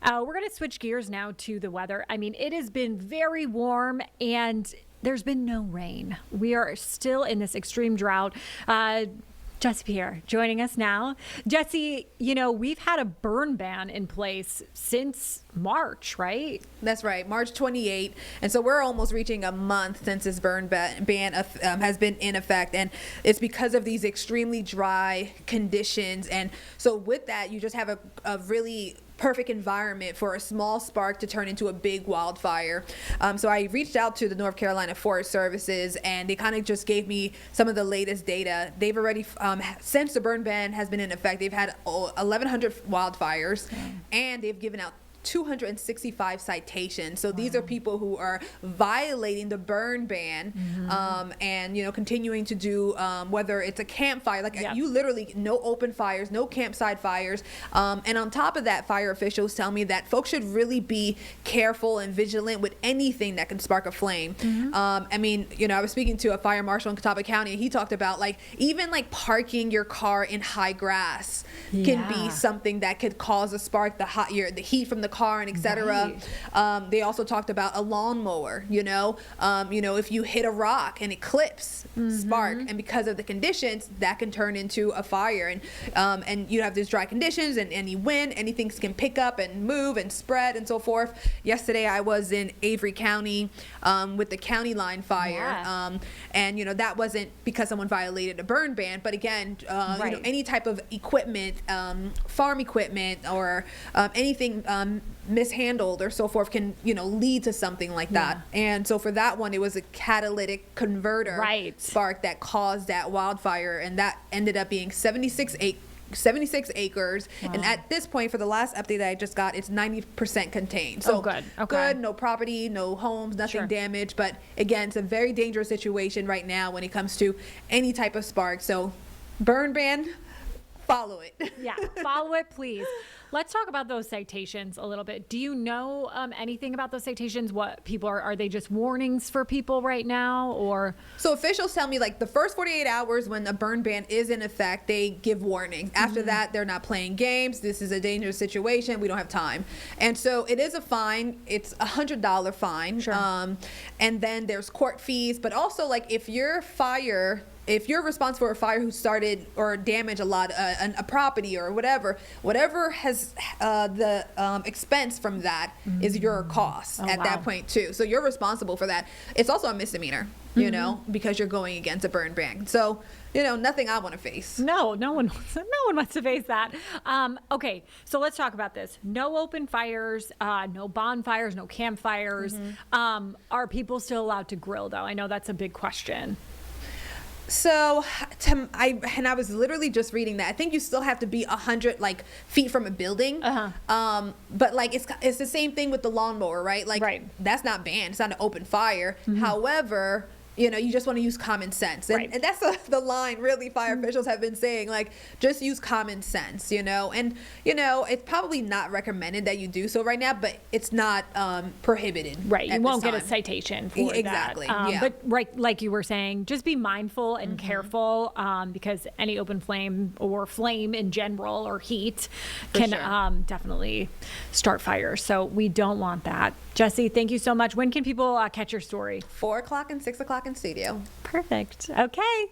We're going to switch gears now to the weather. I mean, it has been very warm and there's been no rain. We are still in this extreme drought. Jesse Pierre joining us now. Jesse, we've had a burn ban in place since March, right? That's right, March 28th. And so we're almost reaching a month since this burn ban has been in effect. And it's because of these extremely dry conditions. And so with that, you just have a really perfect environment for a small spark to turn into a big wildfire. So I reached out to the North Carolina Forest Services, and they kind of just gave me some of the latest data. They've already, since the burn ban has been in effect, they've had 1,100 wildfires, and they've given out 265 citations. So these are people who are violating the burn ban, and continuing to do whether it's a campfire, you literally no open fires, no campsite fires, and on top of that, fire officials tell me that folks should really be careful and vigilant with anything that can spark a flame. I was speaking to a fire marshal in Catawba County, and he talked about even parking your car in high grass can be something that could cause a spark, the heat from the car and etc. Right. They also talked about a lawnmower, if you hit a rock and it clips, spark, and because of the conditions that can turn into a fire, and you have these dry conditions and any wind, anything can pick up and move and spread and so forth. Yesterday I was in Avery County with the county line fire, and that wasn't because someone violated a burn ban, but again, any type of equipment, farm equipment or anything mishandled or so forth can lead to something like that. And so for that one, it was a catalytic converter spark that caused that wildfire, and that ended up being 76 acres. And at this point, for the last update that I just got, it's 90% contained. So good. Good, no property, no homes, nothing damaged. But again, it's a very dangerous situation right now when it comes to any type of spark. So burn ban, follow it. Follow it, please. Let's talk about those citations a little bit. Do you know anything about those citations? What people are they just warnings for people right now, or? So officials tell me the first 48 hours when a burn ban is in effect, they give warnings. After that, they're not playing games. This is a dangerous situation. We don't have time. And so it is a fine. It's $100 fine. Sure. And then there's court fees, but also if you're responsible for a fire who started or damaged a property or whatever has the expense from that is your cost at that point too. So you're responsible for that. It's also a misdemeanor, because you're going against a burn ban. So, nothing I want to face. No one wants to face that. Okay, so let's talk about this. No open fires, no bonfires, no campfires. Are people still allowed to grill though? I know that's a big question. So I was literally just reading that. I think you still have to be 100 feet from a building. But it's the same thing with the lawnmower, right? That's not banned. It's not an open fire. However, you just want to use common sense. And that's the line really fire officials have been saying, just use common sense, and, it's probably not recommended that you do so right now, but it's not prohibited. Right. You won't get a citation for that. Exactly. But like you were saying, just be mindful and careful, because any open flame or flame in general or heat can definitely start fires. So we don't want that. Jesse, thank you so much. When can people catch your story? 4 o'clock and 6 o'clock in studio. Perfect. Okay.